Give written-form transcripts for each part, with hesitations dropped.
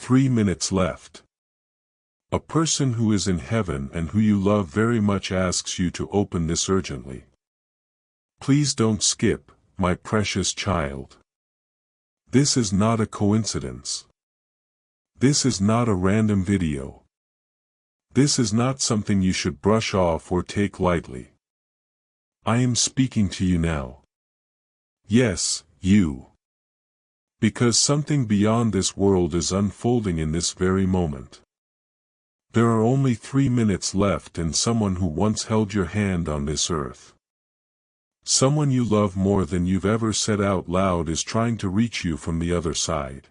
3 minutes left. A person who is in heaven and who you love very much asks you to open this urgently. Please don't skip, my precious child. This is not a coincidence. This is not a random video. This is not something you should brush off or take lightly. I am speaking to you now. Yes, you. Because something beyond this world is unfolding in this very moment. There are only 3 minutes left, and someone who once held your hand on this earth, someone you love more than you've ever said out loud, is trying to reach you from the other side.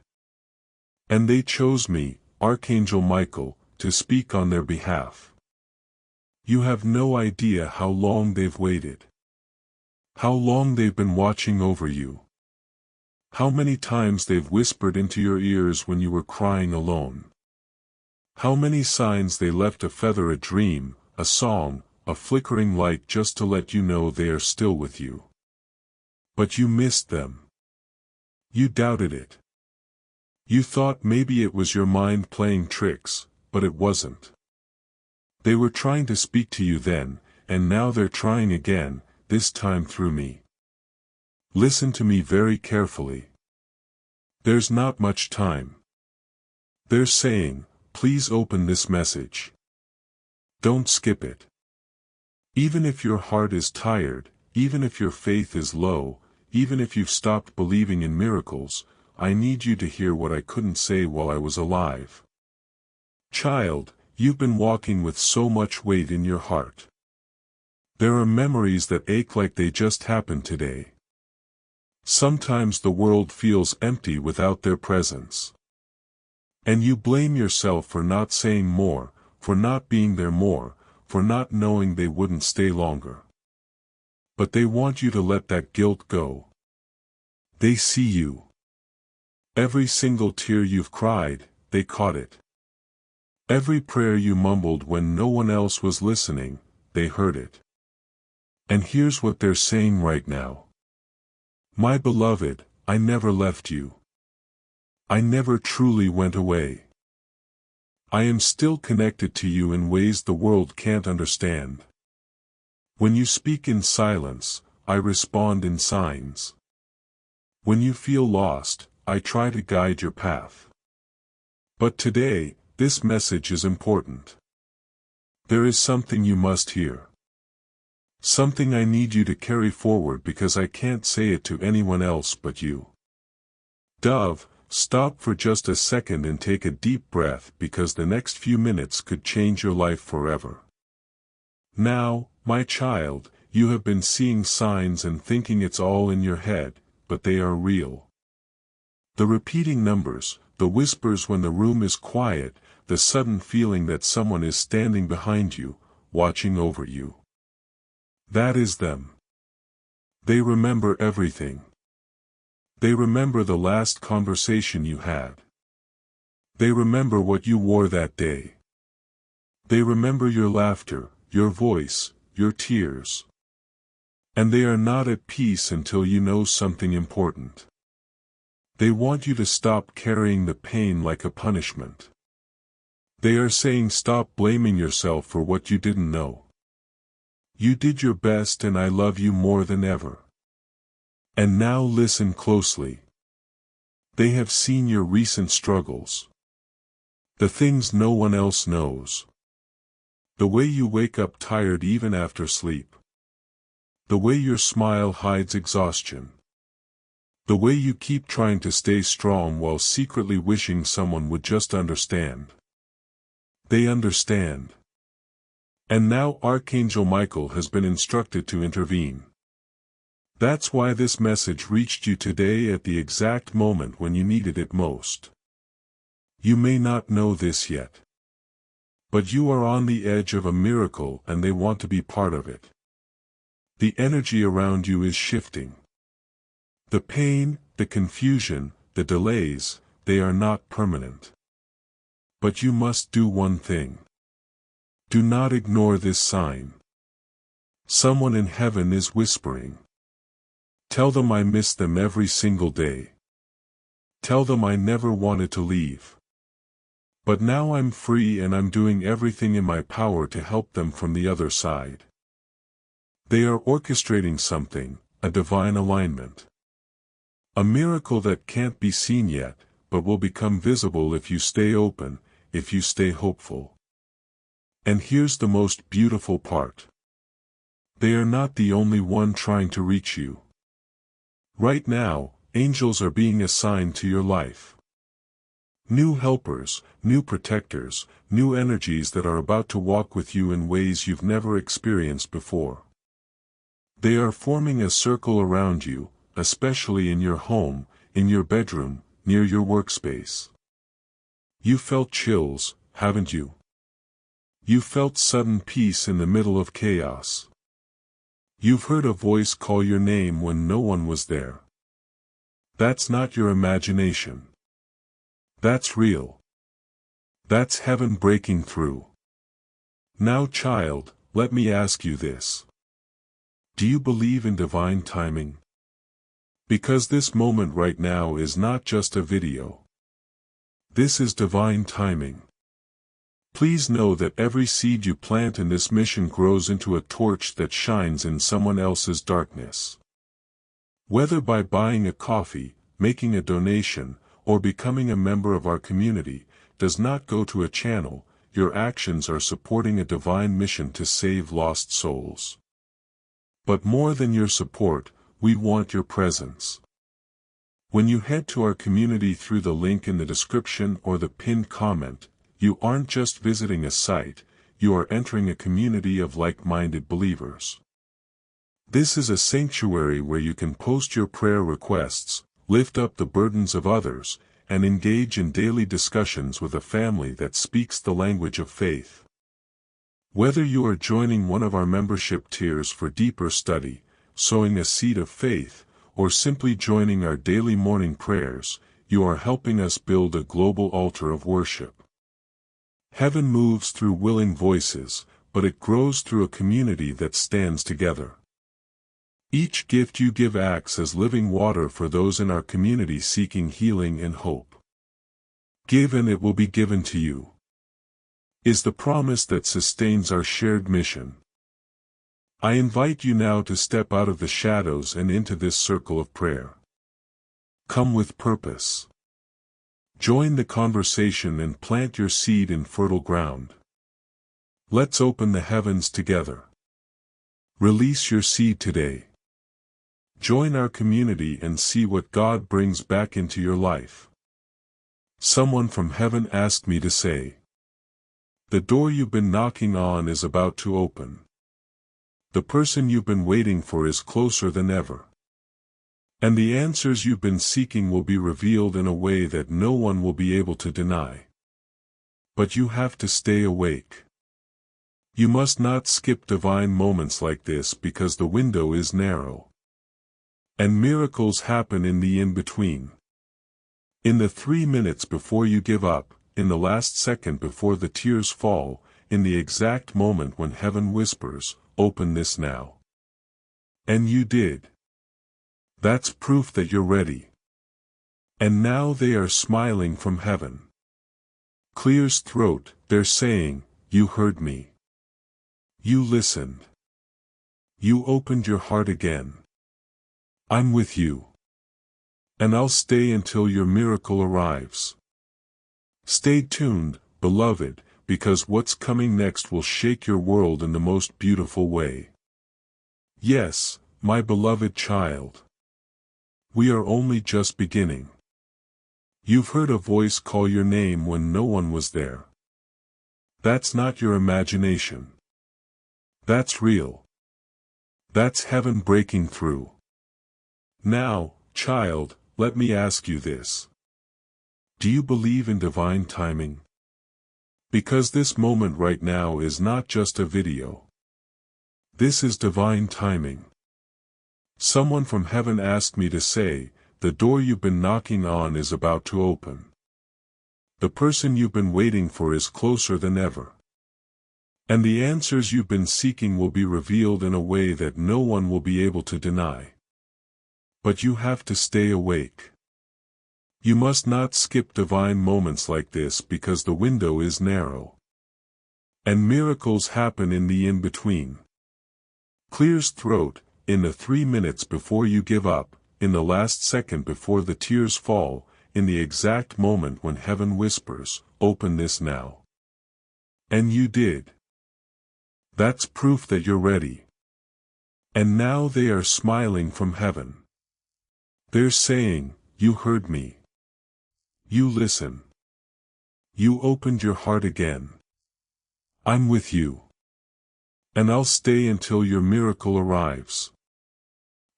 And they chose me, Archangel Michael, to speak on their behalf. You have no idea how long they've waited. How long they've been watching over you. How many times they've whispered into your ears when you were crying alone. How many signs they left: a feather, a dream, a song, a flickering light, just to let you know they are still with you. But you missed them. You doubted it. You thought maybe it was your mind playing tricks, but it wasn't. They were trying to speak to you then, and now they're trying again, this time through me. Listen to me very carefully. There's not much time. They're saying, please open this message. Don't skip it. Even if your heart is tired, even if your faith is low, even if you've stopped believing in miracles, I need you to hear what I couldn't say while I was alive. Child, you've been walking with so much weight in your heart. There are memories that ache like they just happened today. Sometimes the world feels empty without their presence. And you blame yourself for not saying more, for not being there more, for not knowing they wouldn't stay longer. But they want you to let that guilt go. They see you. Every single tear you've cried, they caught it. Every prayer you mumbled when no one else was listening, they heard it. And here's what they're saying right now. My beloved, I never left you. I never truly went away. I am still connected to you in ways the world can't understand. When you speak in silence, I respond in signs. When you feel lost, I try to guide your path. But today, this message is important. There is something you must hear. Something I need you to carry forward, because I can't say it to anyone else but you. Dove, stop for just a second and take a deep breath, because the next few minutes could change your life forever. Now, my child, you have been seeing signs and thinking it's all in your head, but they are real. The repeating numbers, the whispers when the room is quiet, the sudden feeling that someone is standing behind you, watching over you. That is them. They remember everything. They remember the last conversation you had. They remember what you wore that day. They remember your laughter, your voice, your tears. And they are not at peace until you know something important. They want you to stop carrying the pain like a punishment. They are saying, stop blaming yourself for what you didn't know. You did your best, and I love you more than ever. And now listen closely. They have seen your recent struggles. The things no one else knows. The way you wake up tired even after sleep. The way your smile hides exhaustion. The way you keep trying to stay strong while secretly wishing someone would just understand. They understand. And now Archangel Michael has been instructed to intervene. That's why this message reached you today at the exact moment when you needed it most. You may not know this yet. But you are on the edge of a miracle, and they want to be part of it. The energy around you is shifting. The pain, the confusion, the delays, they are not permanent. But you must do one thing. Do not ignore this sign. Someone in heaven is whispering. Tell them I miss them every single day. Tell them I never wanted to leave. But now I'm free and I'm doing everything in my power to help them from the other side. They are orchestrating something, a divine alignment. A miracle that can't be seen yet, but will become visible if you stay open, if you stay hopeful. And here's the most beautiful part. They are not the only one trying to reach you. Right now, angels are being assigned to your life. New helpers, new protectors, new energies that are about to walk with you in ways you've never experienced before. They are forming a circle around you, especially in your home, in your bedroom, near your workspace. You felt chills, haven't you? You felt sudden peace in the middle of chaos. You've heard a voice call your name when no one was there. That's not your imagination. That's real. That's heaven breaking through. Now, child, let me ask you this. Do you believe in divine timing? Because this moment right now is not just a video. This is divine timing. Please know that every seed you plant in this mission grows into a torch that shines in someone else's darkness. Whether by buying a coffee, making a donation, or becoming a member of our community, does not go to a channel, your actions are supporting a divine mission to save lost souls. But more than your support, we want your presence. When you head to our community through the link in the description or the pinned comment, you aren't just visiting a site, you are entering a community of like-minded believers. This is a sanctuary where you can post your prayer requests, lift up the burdens of others, and engage in daily discussions with a family that speaks the language of faith. Whether you are joining one of our membership tiers for deeper study, sowing a seed of faith, or simply joining our daily morning prayers, you are helping us build a global altar of worship. Heaven moves through willing voices, but it grows through a community that stands together. Each gift you give acts as living water for those in our community seeking healing and hope. Give and it will be given to you, is the promise that sustains our shared mission. I invite you now to step out of the shadows and into this circle of prayer. Come with purpose. Join the conversation and plant your seed in fertile ground. Let's open the heavens together. Release your seed today. Join our community and see what God brings back into your life. Someone from heaven asked me to say, the door you've been knocking on is about to open. The person you've been waiting for is closer than ever. And the answers you've been seeking will be revealed in a way that no one will be able to deny. But you have to stay awake. You must not skip divine moments like this because the window is narrow. And miracles happen in the in-between. In the 3 minutes before you give up, in the last second before the tears fall, in the exact moment when heaven whispers, open this now. And you did. That's proof that you're ready. And now they are smiling from heaven. Clear's throat, they're saying, you heard me. You listened. You opened your heart again. I'm with you. And I'll stay until your miracle arrives. Stay tuned, beloved, because what's coming next will shake your world in the most beautiful way. Yes, my beloved child. We are only just beginning. You've heard a voice call your name when no one was there. That's not your imagination. That's real. That's heaven breaking through. Now, child, let me ask you this. Do you believe in divine timing? Because this moment right now is not just a video. This is divine timing. Someone from heaven asked me to say, the door you've been knocking on is about to open. The person you've been waiting for is closer than ever. And the answers you've been seeking will be revealed in a way that no one will be able to deny. But you have to stay awake. You must not skip divine moments like this because the window is narrow. And miracles happen in the in-between. Clears throat, in the 3 minutes before you give up, in the last second before the tears fall, in the exact moment when heaven whispers, "Open this now." And you did. That's proof that you're ready. And now they are smiling from heaven. They're saying, "You heard me. You listen. You opened your heart again. I'm with you. And I'll stay until your miracle arrives."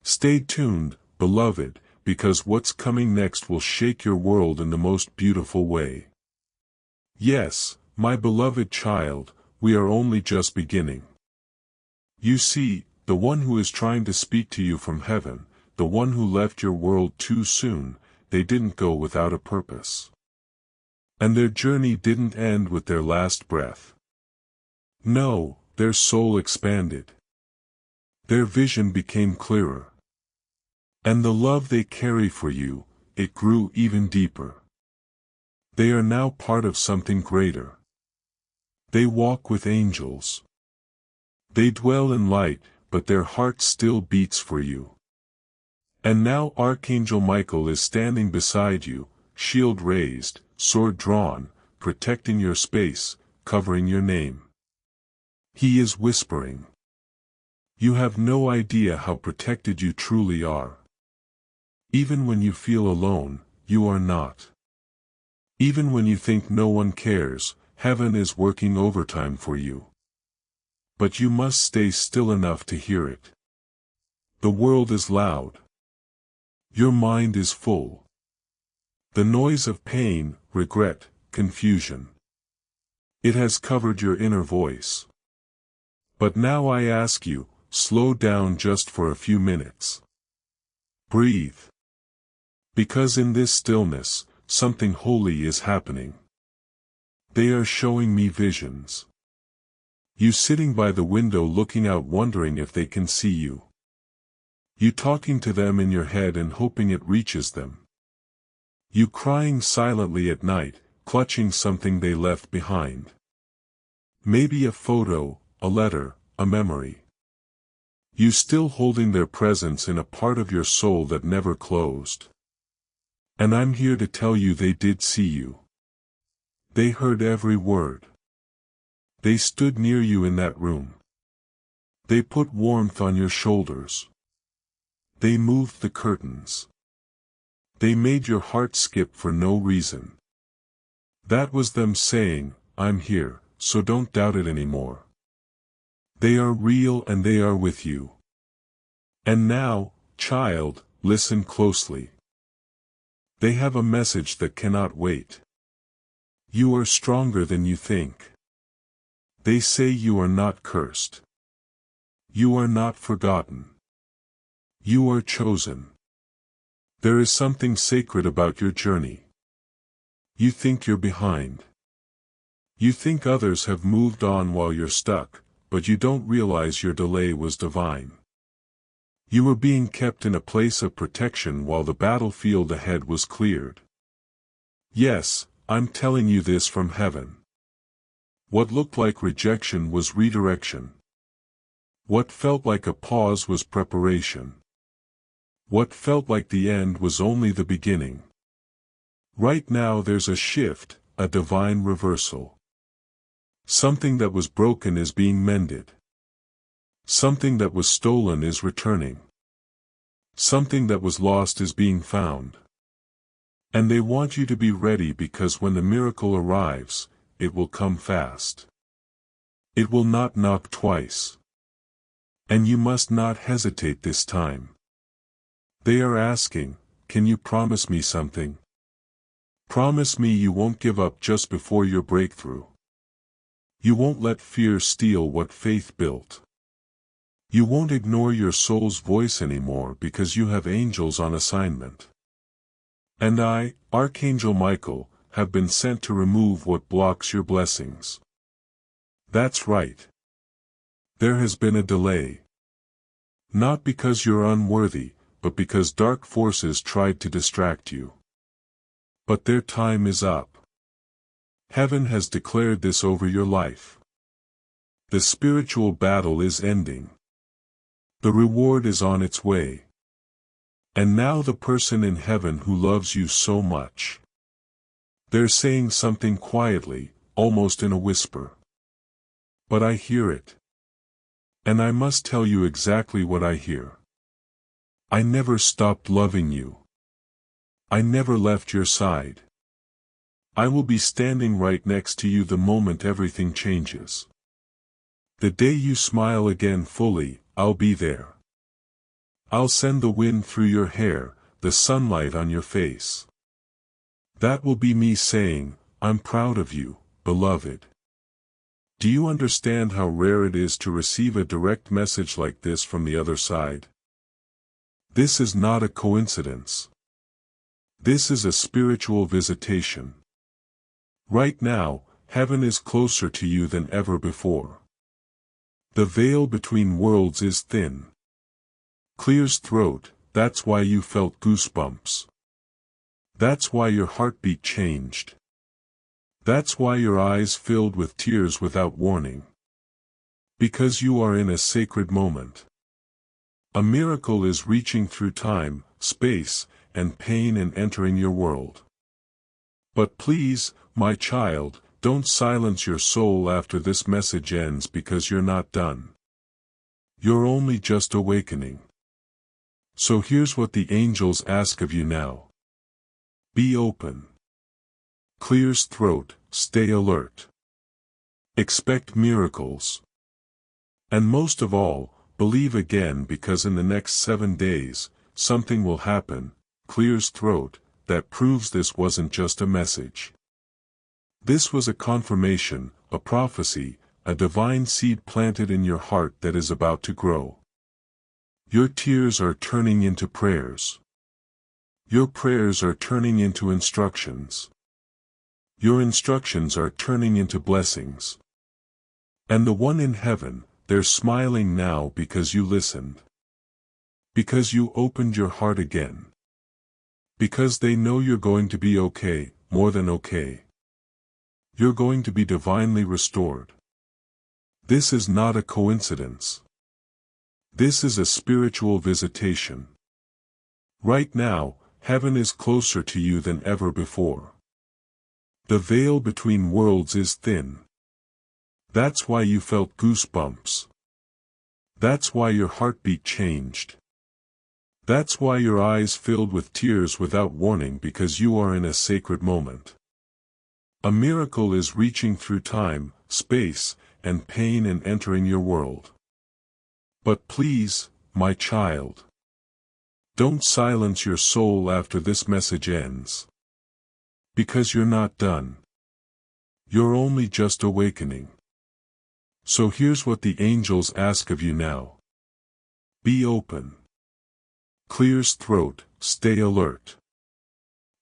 Stay tuned, beloved, because what's coming next will shake your world in the most beautiful way. Yes, my beloved child, we are only just beginning. You see, the one who is trying to speak to you from heaven, the one who left your world too soon, they didn't go without a purpose. And their journey didn't end with their last breath. No, their soul expanded. Their vision became clearer. And the love they carry for you, it grew even deeper. They are now part of something greater. They walk with angels. They dwell in light, but their heart still beats for you. And now Archangel Michael is standing beside you, shield raised, sword drawn, protecting your space, covering your name. He is whispering. You have no idea how protected you truly are. Even when you feel alone, you are not. Even when you think no one cares, heaven is working overtime for you. But you must stay still enough to hear it. The world is loud. Your mind is full. The noise of pain, regret, confusion. It has covered your inner voice. But now I ask you, slow down just for a few minutes. Breathe. Because in this stillness, something holy is happening. They are showing me visions. You sitting by the window looking out wondering if they can see you. You talking to them in your head and hoping it reaches them. You crying silently at night, clutching something they left behind. Maybe a photo, a letter, a memory. You still holding their presence in a part of your soul that never closed. And I'm here to tell you they did see you. They heard every word. They stood near you in that room. They put warmth on your shoulders. They moved the curtains. They made your heart skip for no reason. That was them saying, "I'm here, so don't doubt it anymore." They are real and they are with you. And now, child, listen closely. They have a message that cannot wait. You are stronger than you think. They say you are not cursed. You are not forgotten. You are chosen. There is something sacred about your journey. You think you're behind. You think others have moved on while you're stuck, but you don't realize your delay was divine. You were being kept in a place of protection while the battlefield ahead was cleared. Yes, I'm telling you this from heaven. What looked like rejection was redirection. What felt like a pause was preparation. What felt like the end was only the beginning. Right now there's a shift, a divine reversal. Something that was broken is being mended. Something that was stolen is returning. Something that was lost is being found. And they want you to be ready because when the miracle arrives, it will come fast. It will not knock twice. And you must not hesitate this time. They are asking, can you promise me something? Promise me you won't give up just before your breakthrough. You won't let fear steal what faith built. You won't ignore your soul's voice anymore because you have angels on assignment. And I, Archangel Michael, have been sent to remove what blocks your blessings. That's right. There has been a delay. Not because you're unworthy, but because dark forces tried to distract you. But their time is up. Heaven has declared this over your life. The spiritual battle is ending. The reward is on its way. And now the person in heaven who loves you so much. They're saying something quietly, almost in a whisper. But I hear it. And I must tell you exactly what I hear. I never stopped loving you. I never left your side. I will be standing right next to you the moment everything changes. The day you smile again fully, I'll be there. I'll send the wind through your hair, the sunlight on your face. That will be me saying, I'm proud of you, beloved. Do you understand how rare it is to receive a direct message like this from the other side? This is not a coincidence. This is a spiritual visitation. Right now, heaven is closer to you than ever before. The veil between worlds is thin. Clear's throat, that's why you felt goosebumps. That's why your heartbeat changed. That's why your eyes filled with tears without warning. Because you are in a sacred moment. A miracle is reaching through time, space, and pain and entering your world. But please, my child, don't silence your soul after this message ends because you're not done. You're only just awakening. So here's what the angels ask of you now. Be open. Clear's throat, stay alert. Expect miracles. And most of all, believe again because in the next 7 days, something will happen, Clear's throat, that proves this wasn't just a message. This was a confirmation, a prophecy, a divine seed planted in your heart that is about to grow. Your tears are turning into prayers. Your prayers are turning into instructions. Your instructions are turning into blessings. And the one in heaven, they're smiling now because you listened. Because you opened your heart again. Because they know you're going to be okay, more than okay. You're going to be divinely restored. This is not a coincidence. This is a spiritual visitation. Right now, heaven is closer to you than ever before. The veil between worlds is thin. That's why you felt goosebumps. That's why your heartbeat changed. That's why your eyes filled with tears without warning because you are in a sacred moment. A miracle is reaching through time, space, and pain and entering your world. But please, my child, don't silence your soul after this message ends. Because you're not done. You're only just awakening. So here's what the angels ask of you now. Be open. Clear's throat, stay alert.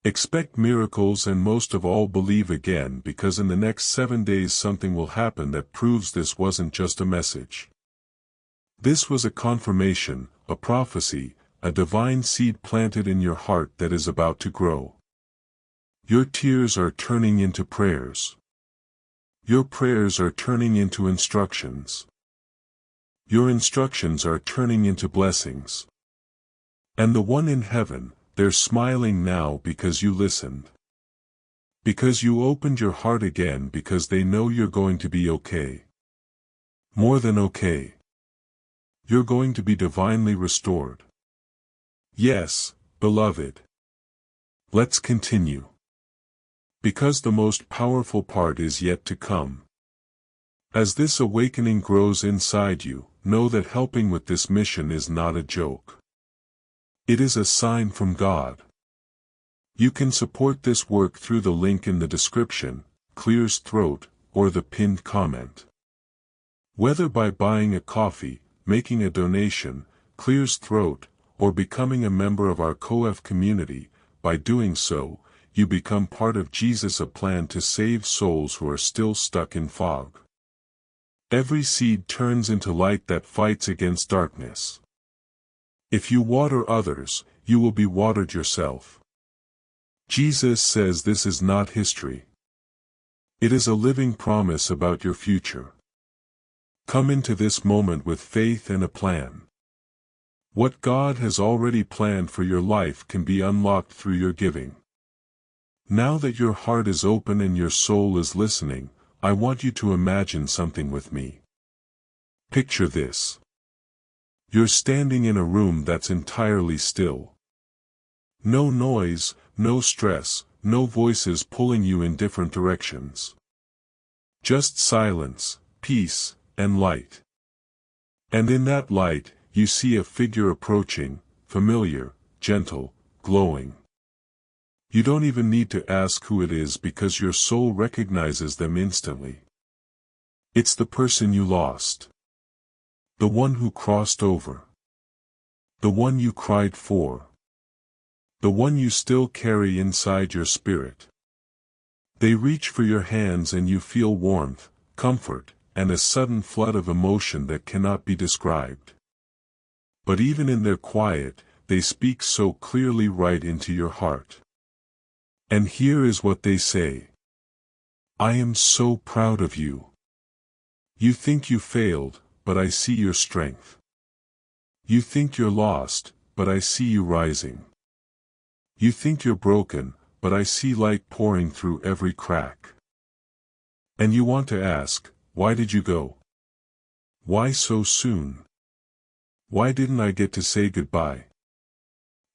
Expect miracles and most of all believe again because in the next 7 days something will happen that proves this wasn't just a message. This was a confirmation, a prophecy, a divine seed planted in your heart that is about to grow. Your tears are turning into prayers. Your prayers are turning into instructions. Your instructions are turning into blessings. And the one in heaven, they're smiling now because you listened. Because you opened your heart again because they know you're going to be okay. More than okay. You're going to be divinely restored. Yes, beloved. Let's continue. Because the most powerful part is yet to come. As this awakening grows inside you, know that helping with this mission is not a joke. It is a sign from God. You can support this work through the link in the description, Clear's Throat, or the pinned comment. Whether by buying a coffee, making a donation, Clear's Throat, or becoming a member of our COF community, by doing so, you become part of Jesus' plan to save souls who are still stuck in fog. Every seed turns into light that fights against darkness. If you water others, you will be watered yourself. Jesus says this is not history. It is a living promise about your future. Come into this moment with faith and a plan. What God has already planned for your life can be unlocked through your giving. Now that your heart is open and your soul is listening, I want you to imagine something with me. Picture this. You're standing in a room that's entirely still. No noise, no stress, no voices pulling you in different directions. Just silence, peace, and light. And in that light, you see a figure approaching, familiar, gentle, glowing. You don't even need to ask who it is because your soul recognizes them instantly. It's the person you lost. The one who crossed over. The one you cried for. The one you still carry inside your spirit. They reach for your hands and you feel warmth, comfort, and a sudden flood of emotion that cannot be described. But even in their quiet, they speak so clearly right into your heart. And here is what they say. I am so proud of you. You think you failed, but I see your strength. You think you're lost, but I see you rising. You think you're broken, but I see light pouring through every crack. And you want to ask, why did you go? Why so soon? Why didn't I get to say goodbye?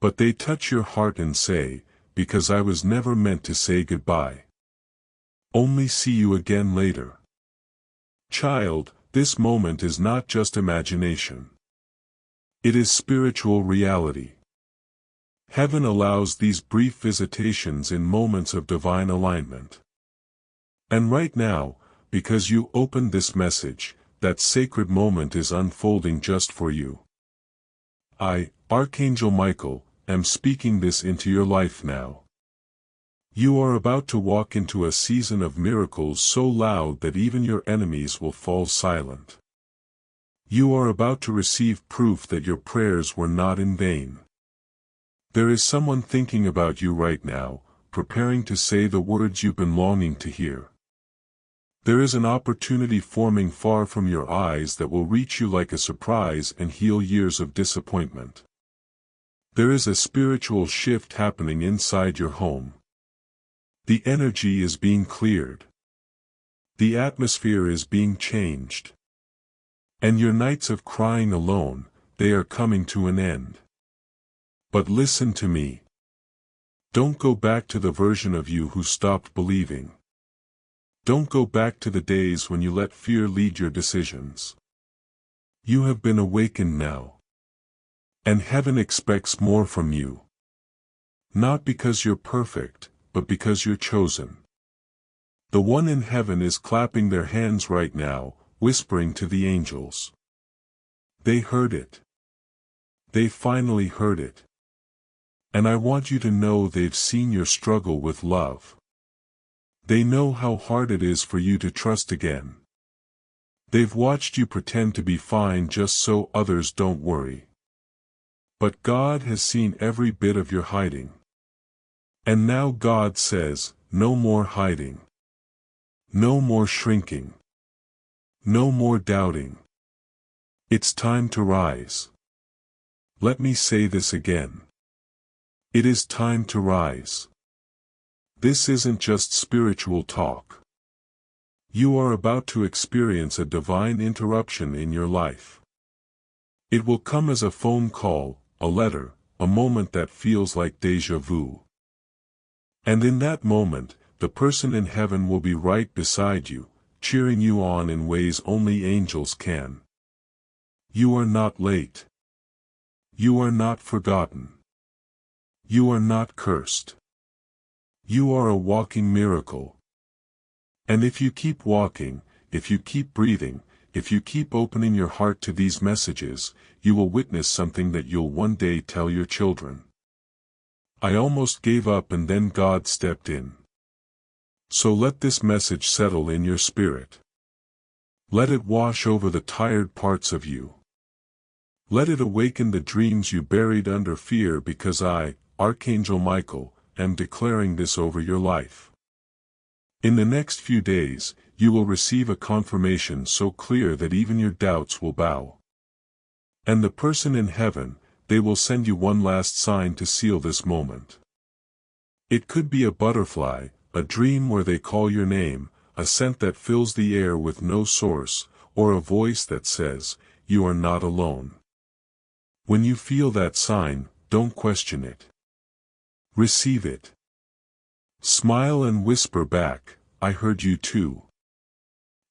But they touch your heart and say, because I was never meant to say goodbye. Only see you again later. Child, this moment is not just imagination. It is spiritual reality. Heaven allows these brief visitations in moments of divine alignment. And right now, because you opened this message, that sacred moment is unfolding just for you. I, Archangel Michael, am speaking this into your life now. You are about to walk into a season of miracles so loud that even your enemies will fall silent. You are about to receive proof that your prayers were not in vain. There is someone thinking about you right now, preparing to say the words you've been longing to hear. There is an opportunity forming far from your eyes that will reach you like a surprise and heal years of disappointment. There is a spiritual shift happening inside your home. The energy is being cleared. The atmosphere is being changed. And your nights of crying alone, they are coming to an end. But listen to me. Don't go back to the version of you who stopped believing. Don't go back to the days when you let fear lead your decisions. You have been awakened now. And heaven expects more from you. Not because you're perfect, but because you're chosen. The one in heaven is clapping their hands right now, whispering to the angels. They heard it. They finally heard it. And I want you to know they've seen your struggle with love. They know how hard it is for you to trust again. They've watched you pretend to be fine just so others don't worry. But God has seen every bit of your hiding. And now God says, no more hiding. No more shrinking. No more doubting. It's time to rise. Let me say this again. It is time to rise. This isn't just spiritual talk. You are about to experience a divine interruption in your life. It will come as a phone call, a letter, a moment that feels like déjà vu. And in that moment, the person in heaven will be right beside you, cheering you on in ways only angels can. You are not late. You are not forgotten. You are not cursed. You are a walking miracle. And if you keep walking, if you keep breathing, if you keep opening your heart to these messages, you will witness something that you'll one day tell your children. I almost gave up and then God stepped in. So let this message settle in your spirit. Let it wash over the tired parts of you. Let it awaken the dreams you buried under fear because I, Archangel Michael, am declaring this over your life. In the next few days, you will receive a confirmation so clear that even your doubts will bow. And the person in heaven, they will send you one last sign to seal this moment. It could be a butterfly, a dream where they call your name, a scent that fills the air with no source, or a voice that says, "You are not alone." When you feel that sign, don't question it. Receive it. Smile and whisper back, "I heard you too."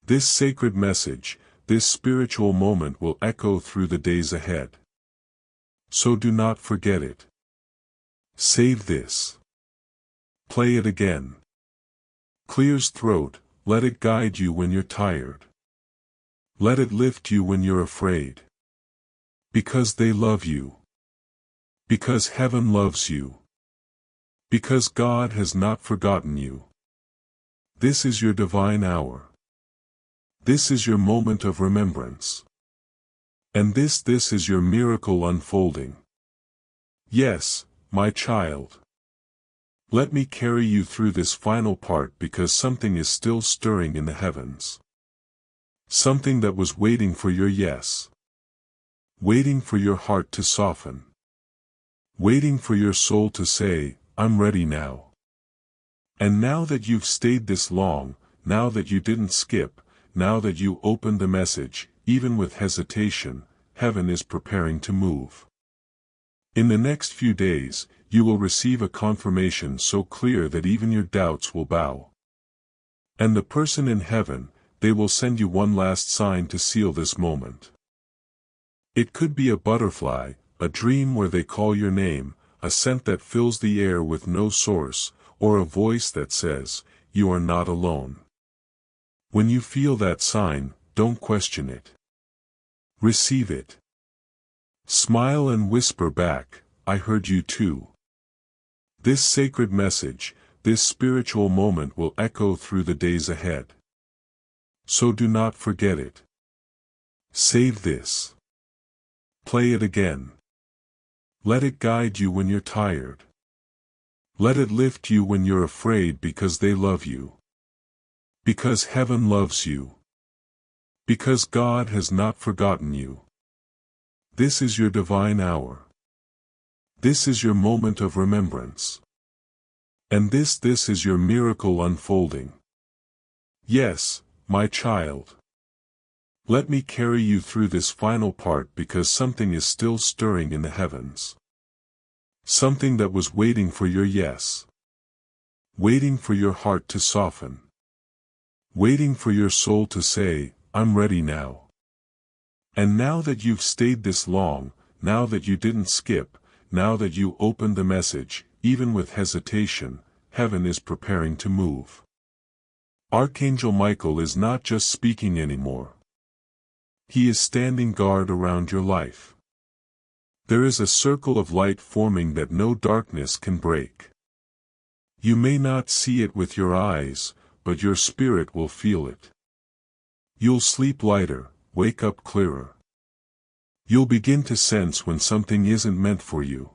This sacred message, this spiritual moment will echo through the days ahead. So do not forget it. Save this. Play it again. Clears throat, let it guide you when you're tired. Let it lift you when you're afraid. Because they love you. Because heaven loves you. Because God has not forgotten you. This is your divine hour. This is your moment of remembrance. And this is your miracle unfolding. Yes, my child. Let me carry you through this final part because something is still stirring in the heavens. Something that was waiting for your yes. Waiting for your heart to soften. Waiting for your soul to say, "I'm ready now." And now that you've stayed this long, now that you didn't skip, now that you opened the message, even with hesitation, heaven is preparing to move. In the next few days, you will receive a confirmation so clear that even your doubts will bow. And the person in heaven, they will send you one last sign to seal this moment. It could be a butterfly, a dream where they call your name, a scent that fills the air with no source, or a voice that says, "You are not alone." When you feel that sign, don't question it. Receive it. Smile and whisper back, "I heard you too." This sacred message, this spiritual moment will echo through the days ahead. So do not forget it. Save this. Play it again. Let it guide you when you're tired. Let it lift you when you're afraid because they love you. Because heaven loves you. Because God has not forgotten you. This is your divine hour. This is your moment of remembrance. And this is your miracle unfolding. Yes, my child. Let me carry you through this final part because something is still stirring in the heavens. Something that was waiting for your yes. Waiting for your heart to soften. Waiting for your soul to say, "I'm ready now." And now that you've stayed this long, now that you didn't skip, now that you opened the message, even with hesitation, heaven is preparing to move. Archangel Michael is not just speaking anymore. He is standing guard around your life. There is a circle of light forming that no darkness can break. You may not see it with your eyes, but your spirit will feel it. You'll sleep lighter, wake up clearer. You'll begin to sense when something isn't meant for you.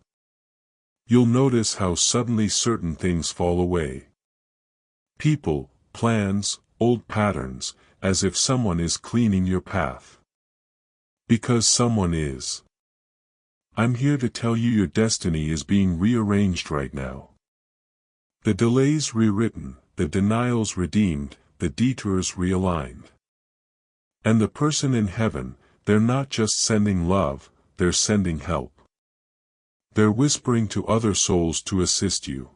You'll notice how suddenly certain things fall away. People, plans, old patterns, as if someone is cleaning your path. Because someone is. I'm here to tell you your destiny is being rearranged right now. The delays rewritten, the denials redeemed, the detours realigned. And the person in heaven, they're not just sending love, they're sending help. They're whispering to other souls to assist you.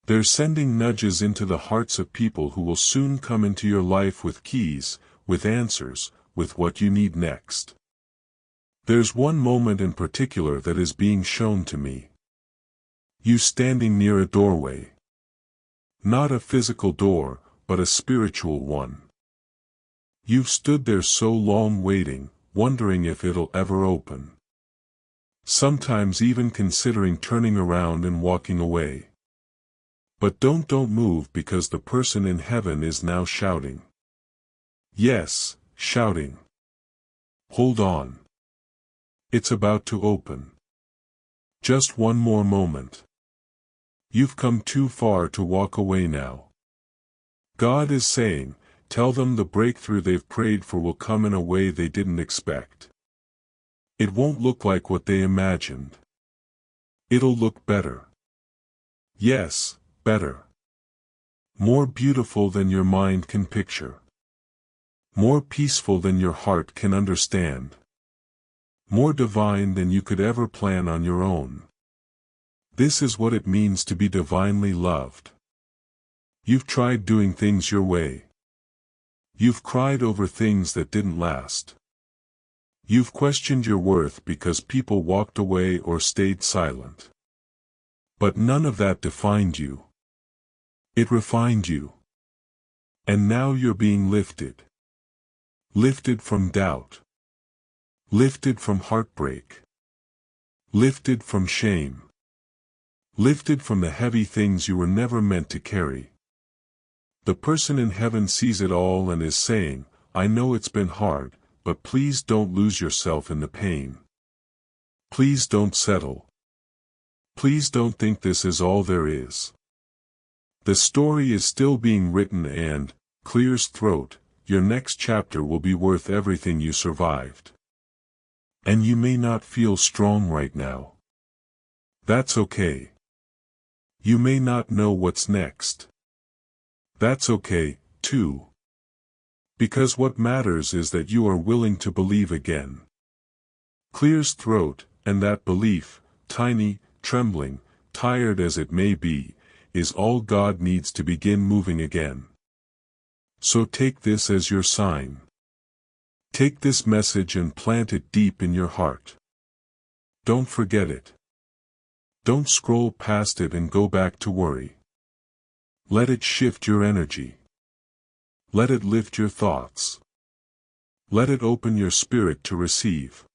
They're sending nudges into the hearts of people who will soon come into your life with keys, with answers, with what you need next. There's one moment in particular that is being shown to me. You standing near a doorway. Not a physical door, but a spiritual one. You've stood there so long waiting, wondering if it'll ever open. Sometimes even considering turning around and walking away. But don't move because the person in heaven is now shouting. Yes, shouting. Hold on. It's about to open. Just one more moment. You've come too far to walk away now. God is saying, tell them the breakthrough they've prayed for will come in a way they didn't expect. It won't look like what they imagined. It'll look better. Yes, better. More beautiful than your mind can picture. More peaceful than your heart can understand. More divine than you could ever plan on your own. This is what it means to be divinely loved. You've tried doing things your way. You've cried over things that didn't last. You've questioned your worth because people walked away or stayed silent. But none of that defined you. It refined you. And now you're being lifted. Lifted from doubt. Lifted from heartbreak. Lifted from shame. Lifted from the heavy things you were never meant to carry. The person in heaven sees it all and is saying, I know it's been hard, but please don't lose yourself in the pain. Please don't settle. Please don't think this is all there is. The story is still being written and, clears throat, your next chapter will be worth everything you survived. And you may not feel strong right now. That's okay. You may not know what's next. That's okay, too. Because what matters is that you are willing to believe again. Clears throat, and that belief, tiny, trembling, tired as it may be, is all God needs to begin moving again. So take this as your sign. Take this message and plant it deep in your heart. Don't forget it. Don't scroll past it and go back to worry. Let it shift your energy. Let it lift your thoughts. Let it open your spirit to receive.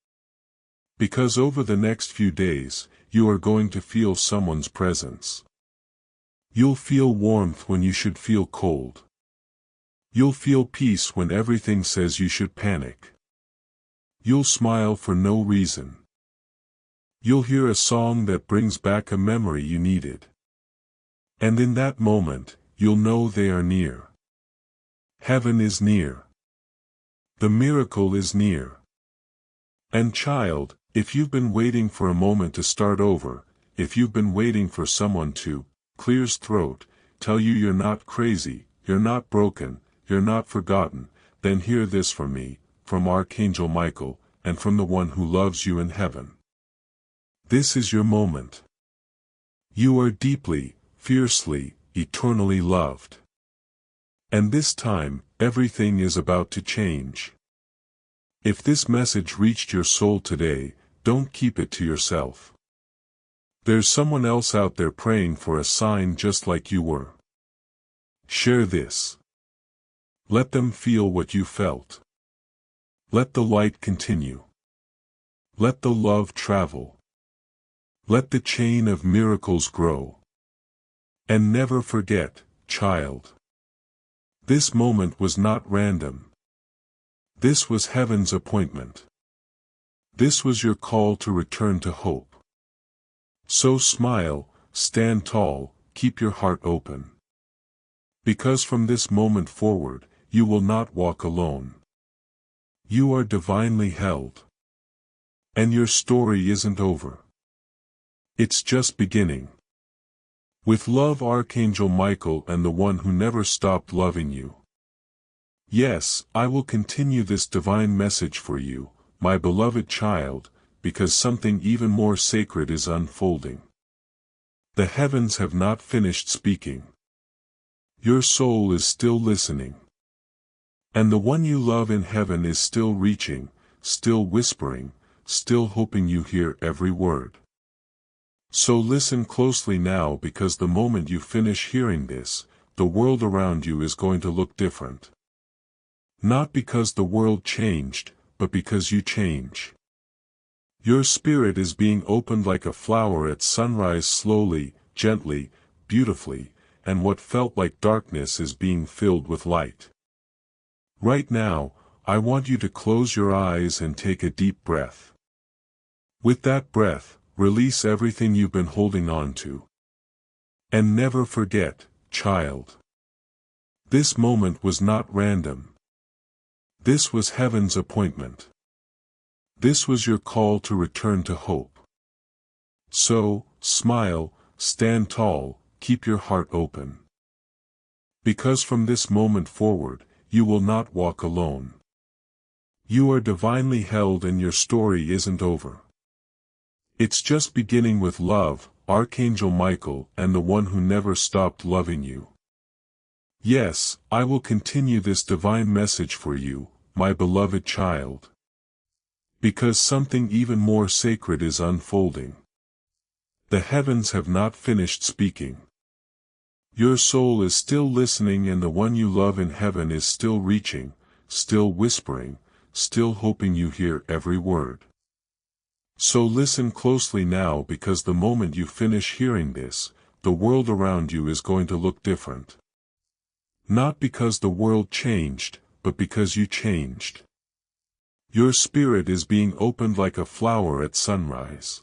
Because over the next few days, you are going to feel someone's presence. You'll feel warmth when you should feel cold. You'll feel peace when everything says you should panic. You'll smile for no reason. You'll hear a song that brings back a memory you needed. And in that moment, you'll know they are near. Heaven is near. The miracle is near. And child, if you've been waiting for a moment to start over, if you've been waiting for someone to, clears throat, tell you you're not crazy, you're not broken, you're not forgotten, then hear this from me, from Archangel Michael, and from the one who loves you in heaven. This is your moment. You are deeply, fiercely, eternally loved. And this time, everything is about to change. If this message reached your soul today, don't keep it to yourself. There's someone else out there praying for a sign just like you were. Share this. Let them feel what you felt. Let the light continue. Let the love travel. Let the chain of miracles grow. And never forget, child. This moment was not random. This was heaven's appointment. This was your call to return to hope. So smile, stand tall, keep your heart open. Because from this moment forward, you will not walk alone. You are divinely held. And your story isn't over. It's just beginning. With love, Archangel Michael and the one who never stopped loving you. Yes, I will continue this divine message for you, my beloved child, because something even more sacred is unfolding. The heavens have not finished speaking. Your soul is still listening. And the one you love in heaven is still reaching, still whispering, still hoping you hear every word. So listen closely now, because the moment you finish hearing this, the world around you is going to look different. Not because the world changed, but because you change. Your spirit is being opened like a flower at sunrise, slowly, gently, beautifully, and what felt like darkness is being filled with light. Right now, I want you to close your eyes and take a deep breath. With that breath, release everything you've been holding on to. And never forget, child. This moment was not random. This was heaven's appointment. This was your call to return to hope. So, smile, stand tall, keep your heart open. Because from this moment forward, you will not walk alone. You are divinely held and your story isn't over. It's just beginning with love, Archangel Michael, and the one who never stopped loving you. Yes, I will continue this divine message for you, my beloved child. Because something even more sacred is unfolding. The heavens have not finished speaking. Your soul is still listening and the one you love in heaven is still reaching, still whispering, still hoping you hear every word. So listen closely now because the moment you finish hearing this, the world around you is going to look different. Not because the world changed, but because you changed. Your spirit is being opened like a flower at sunrise.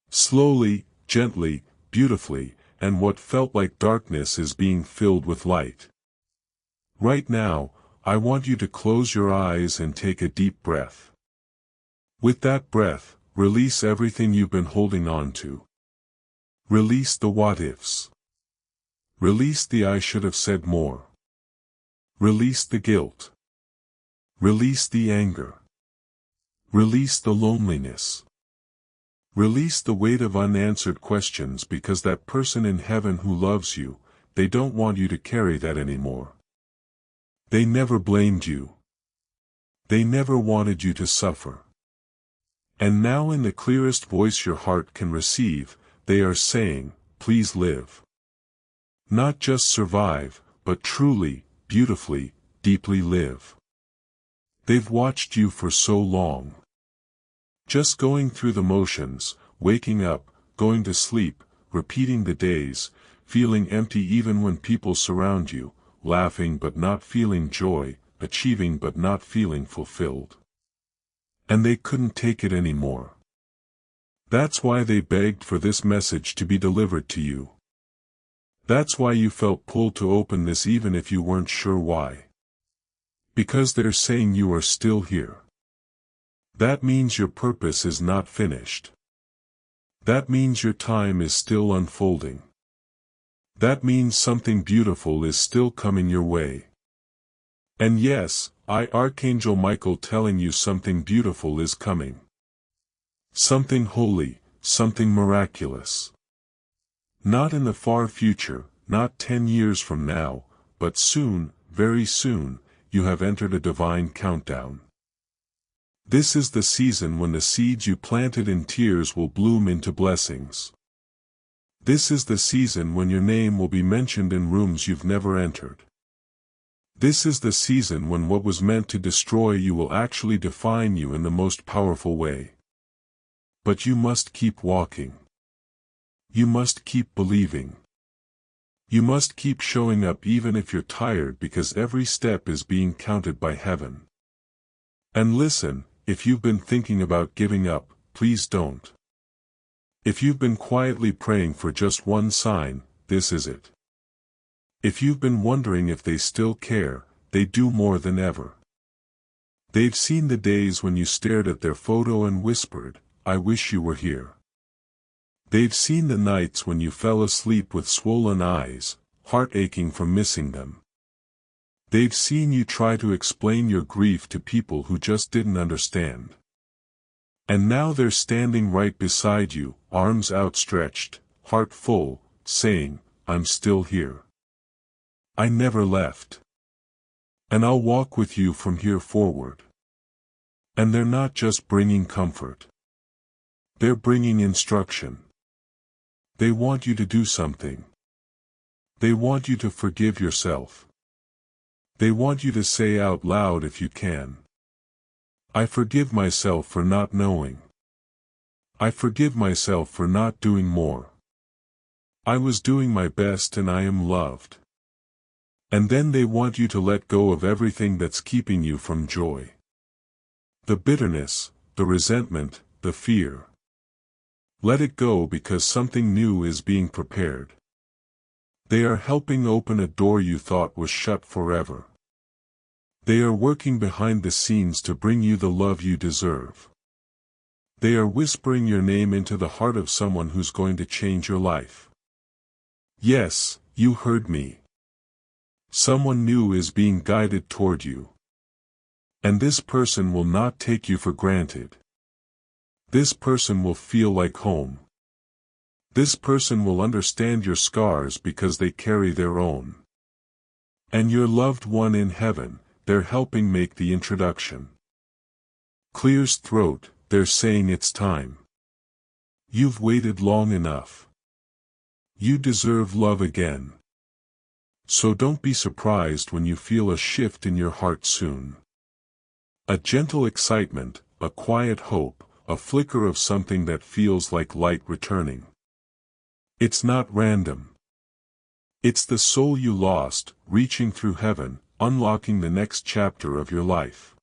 Slowly, gently, beautifully, and what felt like darkness is being filled with light. Right now, I want you to close your eyes and take a deep breath. With that breath, release everything you've been holding on to. Release the what-ifs. Release the I should have said more. Release the guilt. Release the anger. Release the loneliness. Release the weight of unanswered questions because that person in heaven who loves you, they don't want you to carry that anymore. They never blamed you. They never wanted you to suffer. And now in the clearest voice your heart can receive, they are saying, please live. Not just survive, but truly, beautifully, deeply live. They've watched you for so long. Just going through the motions, waking up, going to sleep, repeating the days, feeling empty even when people surround you, laughing but not feeling joy, achieving but not feeling fulfilled. And they couldn't take it anymore. That's why they begged for this message to be delivered to you. That's why you felt pulled to open this even if you weren't sure why. Because they're saying you are still here. That means your purpose is not finished. That means your time is still unfolding. That means something beautiful is still coming your way. And yes, Archangel Michael telling you something beautiful is coming. Something holy, something miraculous. Not in the far future, not 10 years from now, but soon, very soon, you have entered a divine countdown. This is the season when the seeds you planted in tears will bloom into blessings. This is the season when your name will be mentioned in rooms you've never entered. This is the season when what was meant to destroy you will actually define you in the most powerful way. But you must keep walking. You must keep believing. You must keep showing up even if you're tired because every step is being counted by heaven. And listen, if you've been thinking about giving up, please don't. If you've been quietly praying for just one sign, this is it. If you've been wondering if they still care, they do more than ever. They've seen the days when you stared at their photo and whispered, I wish you were here. They've seen the nights when you fell asleep with swollen eyes, heart aching from missing them. They've seen you try to explain your grief to people who just didn't understand. And now they're standing right beside you, arms outstretched, heart full, saying, I'm still here. I never left. And I'll walk with you from here forward. And they're not just bringing comfort. They're bringing instruction. They want you to do something. They want you to forgive yourself. They want you to say out loud if you can. I forgive myself for not knowing. I forgive myself for not doing more. I was doing my best and I am loved. And then they want you to let go of everything that's keeping you from joy. The bitterness, the resentment, the fear. Let it go because something new is being prepared. They are helping open a door you thought was shut forever. They are working behind the scenes to bring you the love you deserve. They are whispering your name into the heart of someone who's going to change your life. Yes, you heard me. Someone new is being guided toward you. And this person will not take you for granted. This person will feel like home. This person will understand your scars because they carry their own. And your loved one in heaven, they're helping make the introduction. Clears throat, they're saying it's time. You've waited long enough. You deserve love again. So don't be surprised when you feel a shift in your heart soon. A gentle excitement, a quiet hope, a flicker of something that feels like light returning. It's not random. It's the soul you lost, reaching through heaven, unlocking the next chapter of your life.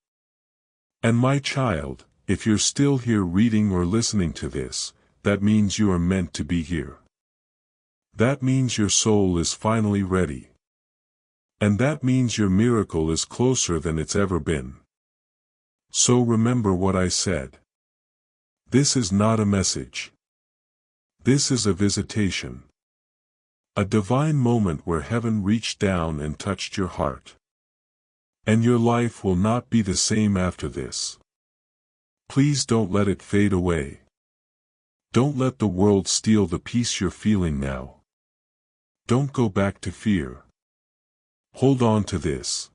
And my child, if you're still here reading or listening to this, that means you are meant to be here. That means your soul is finally ready. And that means your miracle is closer than it's ever been. So remember what I said. This is not a message. This is a visitation. A divine moment where heaven reached down and touched your heart. And your life will not be the same after this. Please don't let it fade away. Don't let the world steal the peace you're feeling now. Don't go back to fear. Hold on to this.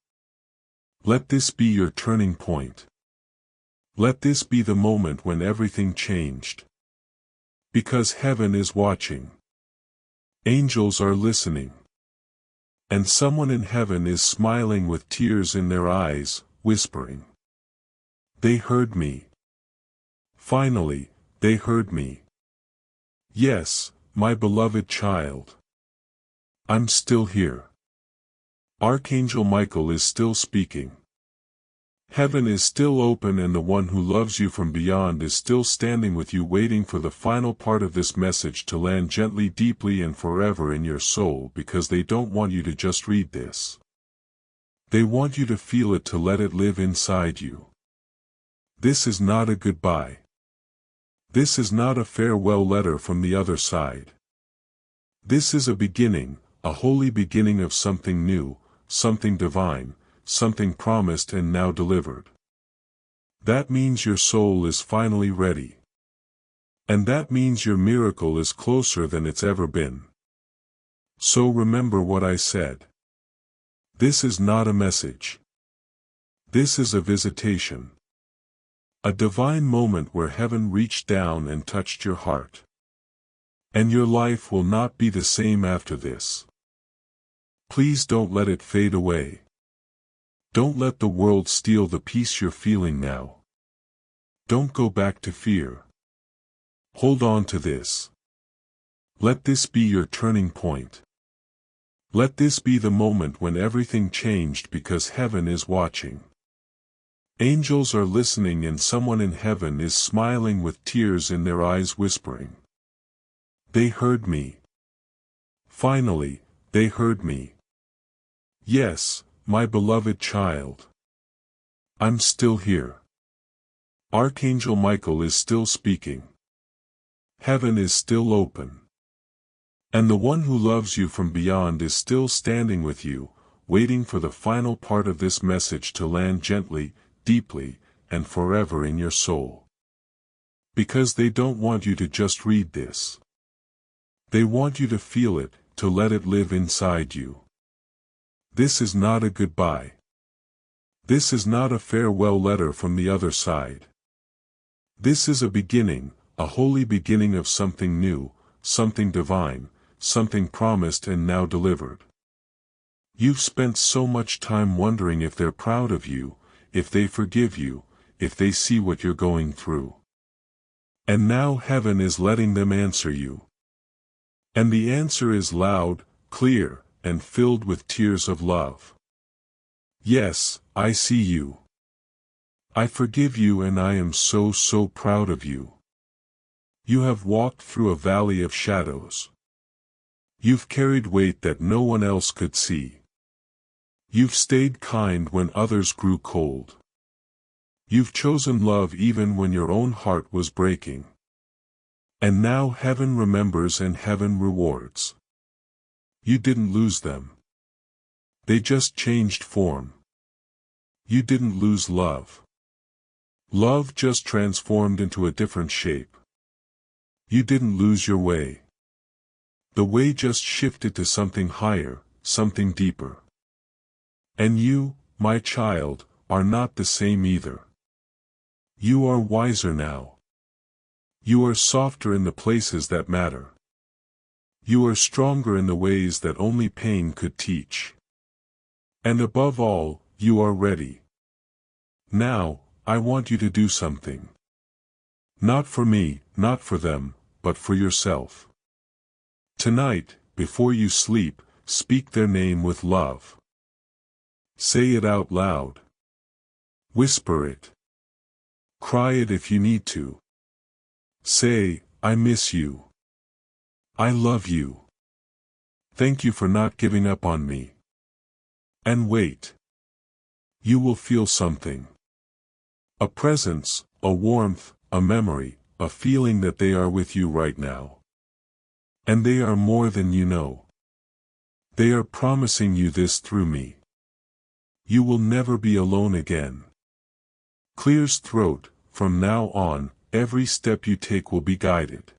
Let this be your turning point. Let this be the moment when everything changed. Because heaven is watching. Angels are listening. And someone in heaven is smiling with tears in their eyes, whispering. They heard me. Finally, they heard me. Yes, my beloved child. I'm still here. Archangel Michael is still speaking. Heaven is still open and the one who loves you from beyond is still standing with you waiting for the final part of this message to land gently, deeply and forever in your soul because they don't want you to just read this. They want you to feel it, to let it live inside you. This is not a goodbye. This is not a farewell letter from the other side. This is a beginning, a holy beginning of something new, something divine, something promised and now delivered. That means your soul is finally ready. And that means your miracle is closer than it's ever been. So remember what I said. This is not a message. This is a visitation. A divine moment where heaven reached down and touched your heart. And your life will not be the same after this. Please don't let it fade away. Don't let the world steal the peace you're feeling now. Don't go back to fear. Hold on to this. Let this be your turning point. Let this be the moment when everything changed because heaven is watching. Angels are listening and someone in heaven is smiling with tears in their eyes, whispering. They heard me. Finally, they heard me. Yes, my beloved child. I'm still here. Archangel Michael is still speaking. Heaven is still open. And the one who loves you from beyond is still standing with you, waiting for the final part of this message to land gently, deeply, and forever in your soul. Because they don't want you to just read this. They want you to feel it, to let it live inside you. This is not a goodbye. This is not a farewell letter from the other side. This is a beginning, a holy beginning of something new, something divine, something promised and now delivered. You've spent so much time wondering if they're proud of you, if they forgive you, if they see what you're going through. And now heaven is letting them answer you. And the answer is loud, clear, and filled with tears of love. Yes, I see you. I forgive you and I am so proud of you. You have walked through a valley of shadows. You've carried weight that no one else could see. You've stayed kind when others grew cold. You've chosen love even when your own heart was breaking. And now heaven remembers and heaven rewards. You didn't lose them. They just changed form. You didn't lose love. Love just transformed into a different shape. You didn't lose your way. The way just shifted to something higher, something deeper. And you, my child, are not the same either. You are wiser now. You are softer in the places that matter. You are stronger in the ways that only pain could teach. And above all, you are ready. Now, I want you to do something. Not for me, not for them, but for yourself. Tonight, before you sleep, speak their name with love. Say it out loud. Whisper it. Cry it if you need to. Say, I miss you. I love you. Thank you for not giving up on me. And wait. You will feel something. A presence, a warmth, a memory, a feeling that they are with you right now. And they are more than you know. They are promising you this through me. You will never be alone again. Clear's throat, from now on, every step you take will be guided.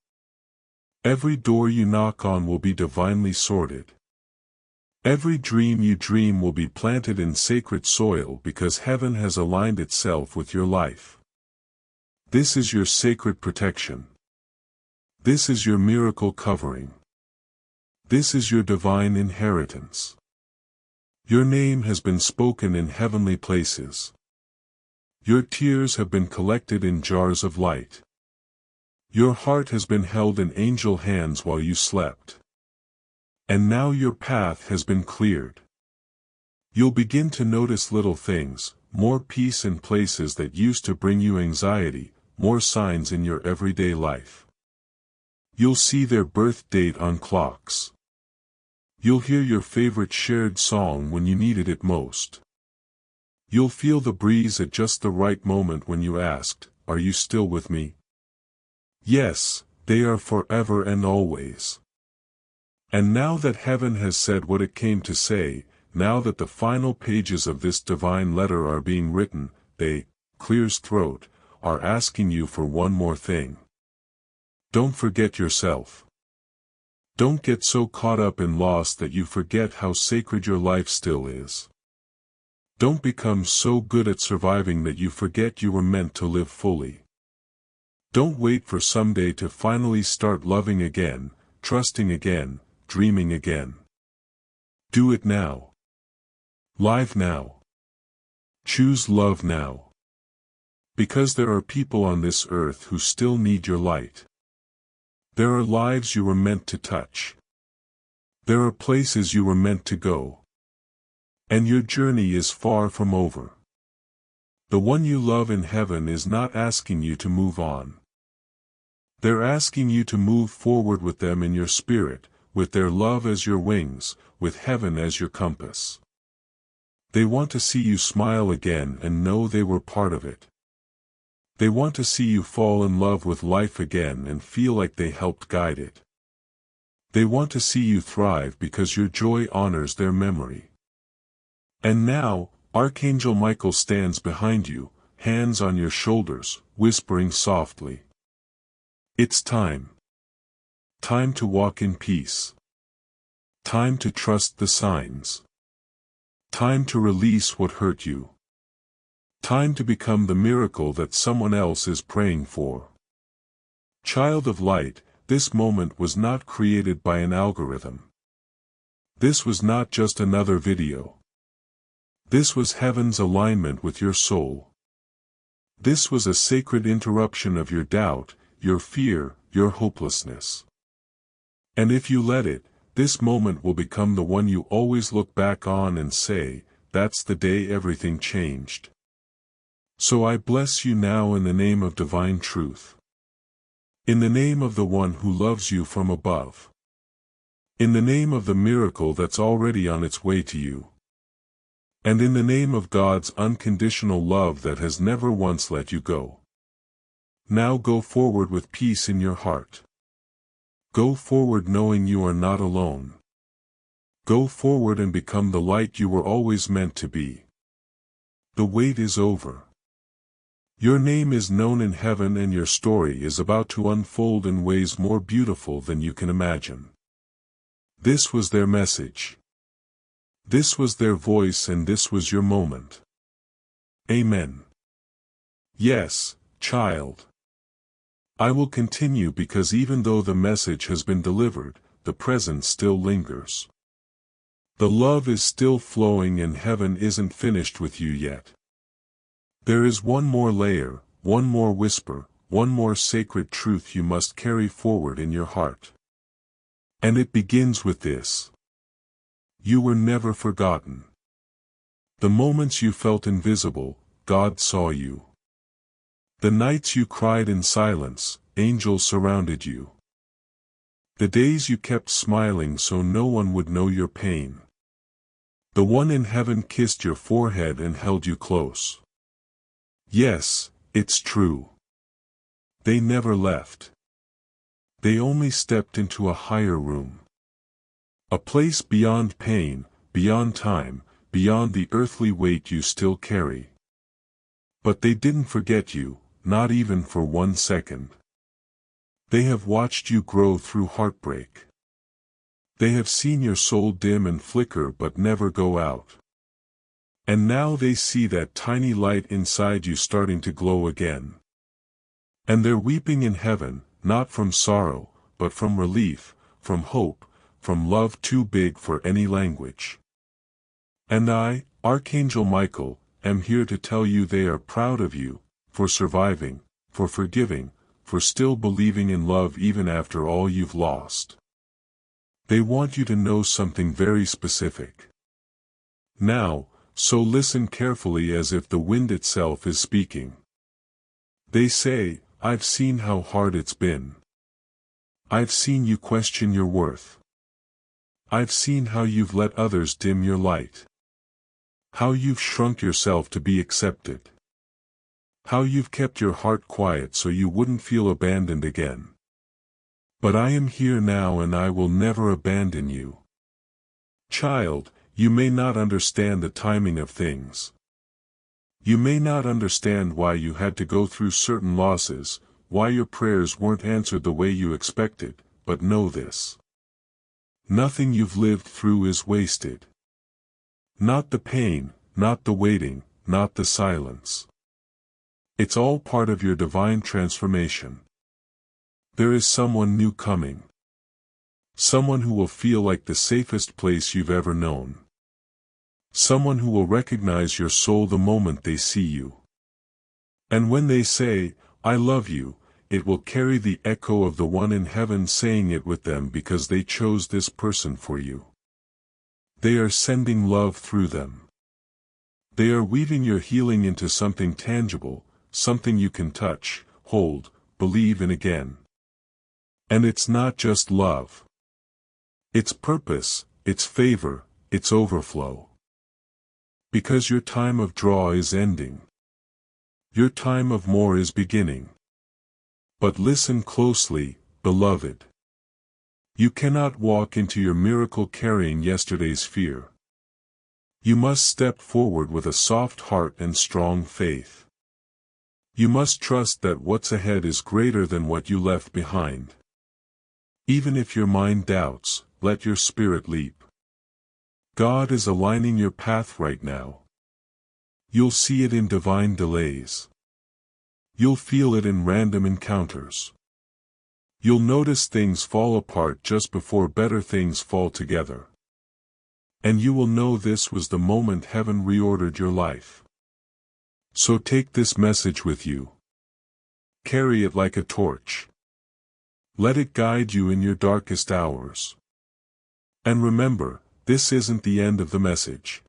Every door you knock on will be divinely sorted. Every dream you dream will be planted in sacred soil because heaven has aligned itself with your life. This is your sacred protection. This is your miracle covering. This is your divine inheritance. Your name has been spoken in heavenly places. Your tears have been collected in jars of light. Your heart has been held in angel hands while you slept. And now your path has been cleared. You'll begin to notice little things, more peace in places that used to bring you anxiety, more signs in your everyday life. You'll see their birth date on clocks. You'll hear your favorite shared song when you needed it most. You'll feel the breeze at just the right moment when you asked, "Are you still with me?" Yes, they are forever and always. And now that heaven has said what it came to say, now that the final pages of this divine letter are being written, they, Clear's throat, are asking you for one more thing. Don't forget yourself. Don't get so caught up in loss that you forget how sacred your life still is. Don't become so good at surviving that you forget you were meant to live fully. Don't wait for someday to finally start loving again, trusting again, dreaming again. Do it now. Live now. Choose love now. Because there are people on this earth who still need your light. There are lives you were meant to touch. There are places you were meant to go. And your journey is far from over. The one you love in heaven is not asking you to move on. They're asking you to move forward with them in your spirit, with their love as your wings, with heaven as your compass. They want to see you smile again and know they were part of it. They want to see you fall in love with life again and feel like they helped guide it. They want to see you thrive because your joy honors their memory. And now, Archangel Michael stands behind you, hands on your shoulders, whispering softly. It's time. Time to walk in peace. Time to trust the signs. Time to release what hurt you. Time to become the miracle that someone else is praying for. Child of light, this moment was not created by an algorithm. This was not just another video. This was heaven's alignment with your soul. This was a sacred interruption of your doubt, your fear, your hopelessness. And if you let it, this moment will become the one you always look back on and say, "That's the day everything changed." So I bless you now in the name of divine truth. In the name of the one who loves you from above. In the name of the miracle that's already on its way to you. And in the name of God's unconditional love that has never once let you go. Now go forward with peace in your heart. Go forward knowing you are not alone. Go forward and become the light you were always meant to be. The wait is over. Your name is known in heaven and your story is about to unfold in ways more beautiful than you can imagine. This was their message. This was their voice and this was your moment. Amen. Yes, child. I will continue because even though the message has been delivered, the present still lingers. The love is still flowing and heaven isn't finished with you yet. There is one more layer, one more whisper, one more sacred truth you must carry forward in your heart. And it begins with this. You were never forgotten. The moments you felt invisible, God saw you. The nights you cried in silence, angels surrounded you. The days you kept smiling so no one would know your pain. The one in heaven kissed your forehead and held you close. Yes, it's true. They never left. They only stepped into a higher room. A place beyond pain, beyond time, beyond the earthly weight you still carry. But they didn't forget you, not even for 1 second. They have watched you grow through heartbreak. They have seen your soul dim and flicker but never go out. And now they see that tiny light inside you starting to glow again. And they're weeping in heaven, not from sorrow, but from relief, from hope, from love too big for any language. And I, Archangel Michael, am here to tell you they are proud of you, for surviving, for forgiving, for still believing in love even after all you've lost. They want you to know something very specific. Now, so listen carefully as if the wind itself is speaking. They say, I've seen how hard it's been. I've seen you question your worth. I've seen how you've let others dim your light. How you've shrunk yourself to be accepted. How you've kept your heart quiet so you wouldn't feel abandoned again. But I am here now and I will never abandon you. Child, you may not understand the timing of things. You may not understand why you had to go through certain losses, why your prayers weren't answered the way you expected, but know this. Nothing you've lived through is wasted. Not the pain, not the waiting, not the silence. It's all part of your divine transformation. There is someone new coming. Someone who will feel like the safest place you've ever known. Someone who will recognize your soul the moment they see you. And when they say, I love you, it will carry the echo of the one in heaven saying it with them because they chose this person for you. They are sending love through them. They are weaving your healing into something tangible, something you can touch, hold, believe in again. And it's not just love. It's purpose, it's favor, it's overflow. Because your time of draw is ending. Your time of more is beginning. But listen closely, beloved. You cannot walk into your miracle carrying yesterday's fear. You must step forward with a soft heart and strong faith. You must trust that what's ahead is greater than what you left behind. Even if your mind doubts, let your spirit leap. God is aligning your path right now. You'll see it in divine delays. You'll feel it in random encounters. You'll notice things fall apart just before better things fall together. And you will know this was the moment heaven reordered your life. So take this message with you. Carry it like a torch. Let it guide you in your darkest hours. And remember, this isn't the end of the message.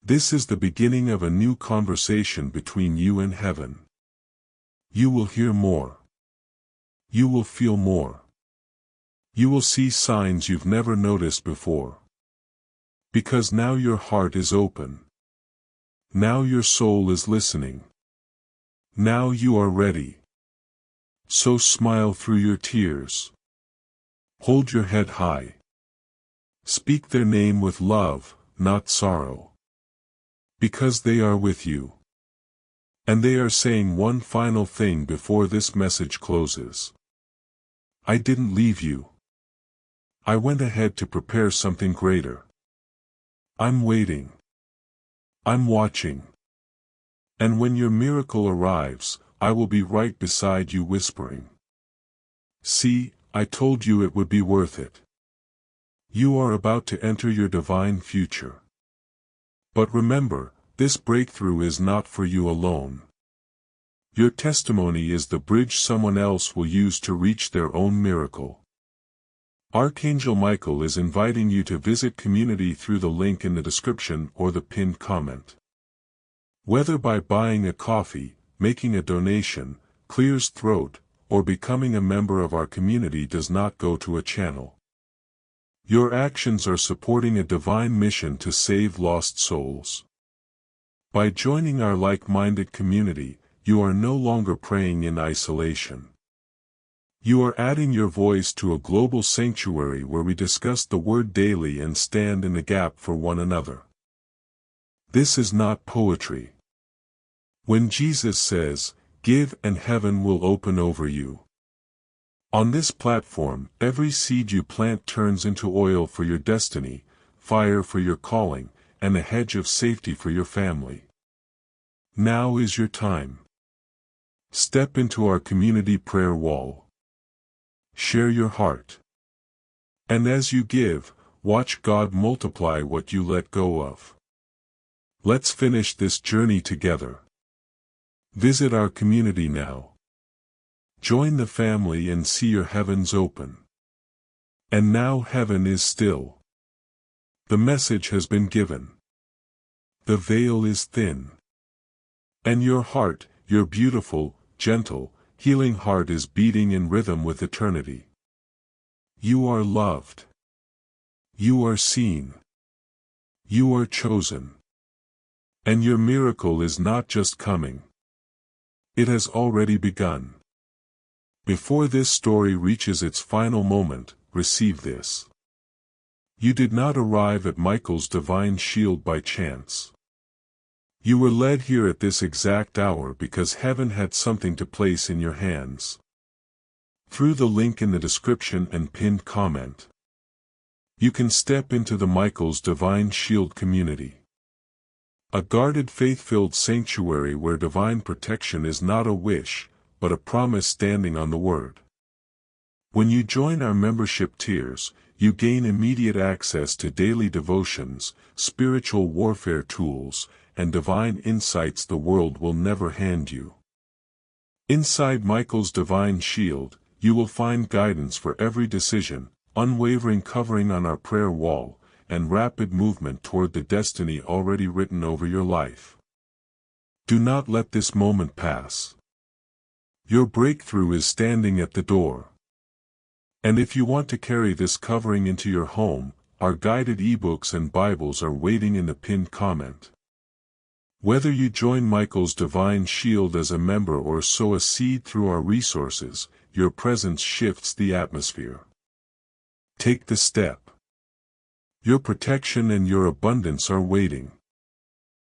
This is the beginning of a new conversation between you and heaven. You will hear more. You will feel more. You will see signs you've never noticed before. Because now your heart is open. Now your soul is listening. Now you are ready. So smile through your tears. Hold your head high. Speak their name with love, not sorrow. Because they are with you. And they are saying one final thing before this message closes. I didn't leave you. I went ahead to prepare something greater. I'm waiting. I'm watching. And when your miracle arrives, I will be right beside you whispering. See, I told you it would be worth it. You are about to enter your divine future. But remember, this breakthrough is not for you alone. Your testimony is the bridge someone else will use to reach their own miracle. Archangel Michael is inviting you to visit community through the link in the description or the pinned comment. Whether by buying a coffee, making a donation, clears throat, or becoming a member of our community does not go to a channel. Your actions are supporting a divine mission to save lost souls. By joining our like-minded community, you are no longer praying in isolation. You are adding your voice to a global sanctuary where we discuss the Word daily and stand in the gap for one another. This is not poetry. When Jesus says, "Give and heaven will open over you." On this platform, every seed you plant turns into oil for your destiny, fire for your calling, and a hedge of safety for your family. Now is your time. Step into our community prayer wall. Share your heart. And as you give, watch God multiply what you let go of. Let's finish this journey together. Visit our community now. Join the family and see your heavens open. And now heaven is still. The message has been given. The veil is thin. And your heart, your beautiful, gentle, healing heart is beating in rhythm with eternity. You are loved. You are seen. You are chosen. And your miracle is not just coming. It has already begun. Before this story reaches its final moment, receive this. You did not arrive at Michael's divine shield by chance. You were led here at this exact hour because heaven had something to place in your hands. Through the link in the description and pinned comment, you can step into the Michael's Divine Shield community. A guarded faith-filled sanctuary where divine protection is not a wish, but a promise standing on the Word. When you join our membership tiers, you gain immediate access to daily devotions, spiritual warfare tools, and divine insights the world will never hand you. Inside Michael's Divine Shield, you will find guidance for every decision, unwavering covering on our prayer wall, and rapid movement toward the destiny already written over your life. Do not let this moment pass. Your breakthrough is standing at the door. And if you want to carry this covering into your home, our guided ebooks and Bibles are waiting in the pinned comment. Whether you join Michael's Divine Shield as a member or sow a seed through our resources, your presence shifts the atmosphere. Take the step. Your protection and your abundance are waiting.